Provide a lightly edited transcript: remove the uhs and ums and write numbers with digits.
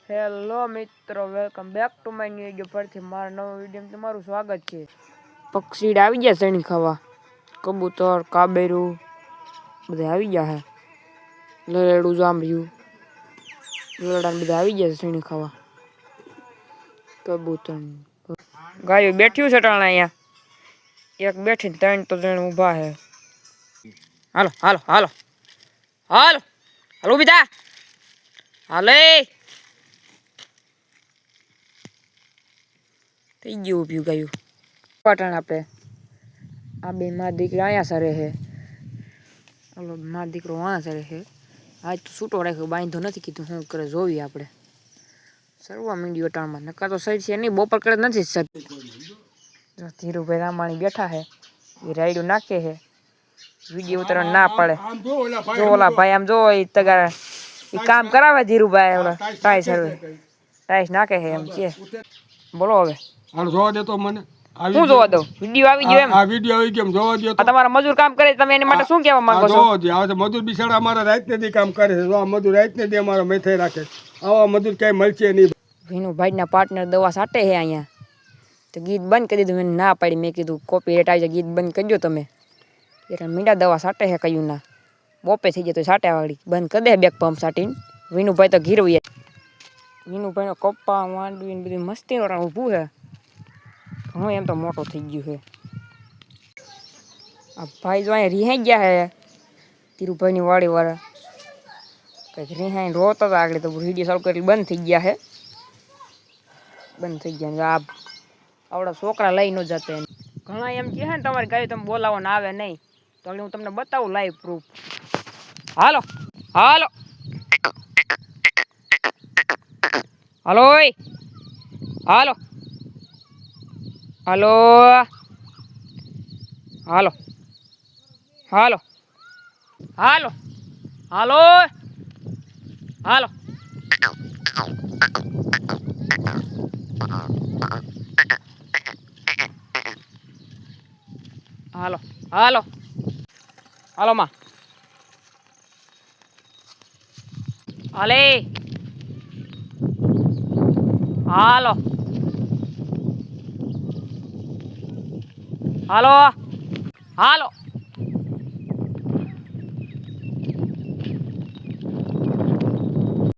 Hello મિત્રો, welcome back to my new video પરથી મારા નવા વિડીયોમાં તમારું સ્વાગત છે. પક્ષીડા આવી ગયા શેણી ખાવા, કબૂતર કાબેરું બધા આવી ગયા હે. લરેડું જાંબિયું લરડા બધા આવી ગયા શેણી ખાવા. કબૂતર ગાયો બેઠ્યું છે ટાણા અહીંયા, એક બેઠી ત્રણ તો જણ ઊભા હે. હાલો હાલો હાલો હાલો હાલો બીજા હાલે થઈ ગયું ઊભ્યું ગયું પાટણ. આપણે આ બે મારા દીકરા અહીંયા સરે છે, ઓલો મારો દીકરો અહીંયા સરે છે. આજ તો છૂટો રાખ્યો, બાંધો નથી, કીધું શું કરે જોવી આપણે. સરવા મીંડી વટાણમાં નકા તો સર છે નહીં, બપોર કરે નથી સર. ધીરુભાઈ રામાણી બેઠા છે, એ રાયડું નાખે છે, વિડીયો ઉતારવા ના પડે. જો ઓલા ભાઈ આમ જો એ તગાર એ કામ કરાવે ધીરુભાઈ, ઓલા ટાઈસ સર્વે ટાઈસ નાખે છે એમ કે. બોલો હવે જોવા દે તો મને હું જોવા દઉં, વિડીયો આવી ગયો એમ. આ વિડીયો આવી ગયો જોવા દે તો. તમારા મજૂર કામ કરે, તમે એની માટે શું કહેવા માંગો છો? જોવા દે આ મજૂર બિચારા અમારા રાત ને દી કામ કરે છે. જો આ મજૂર રાત ને દી અમારો મેથે રાખે, આવા મજૂર ક્યાંય મળશે નહીં. વિનુભાઈના પાર્ટનર દવા સાટે છે અહીંયા, તો ગીત બંધ કરી દીધું. મેં ના પાડી, મેં કીધું કોપીરાઇટ આવી જાય, ગીત બંધ કરજો તમે. એટલે મીંડા દવા સાટે છે કયું ના, બોપે થઈ જાય તો સાટ્યા વાળી બંધ કરી દે બેક પંપ સાટીને. વિનુભાઈ તો ઘીરવી, વિનુભાઈનો કપ્પા માંડવીને બધી મસ્તી ઊભું છે. હું એમ તો મોટો થઈ ગયું છે. આ ભાઈ જો અહીંયા રિહાઈ ગયા છે, ધીરુભાઈની વાડીવાળા કંઈક રિહાઈને રોતા હતા આગળ, તો વિડીયો ચાલુ કરી બંધ થઈ ગયા છે. બંધ થઈ ગયા. આ આવડા છોકરા લઈ ન જતા. ઘણા એમ કહે ને તમારી ગાડી તમે બોલાવો ને આવે નહીં, તો હું તમને બતાવું લાઈવ પ્રૂફ. હાલો હાલો હાલો હાલો હાલો હાલો હાલો હાલો હાલો હાલો હાલો હાલો હાલો માં હાલે હાલો હાલો હાલો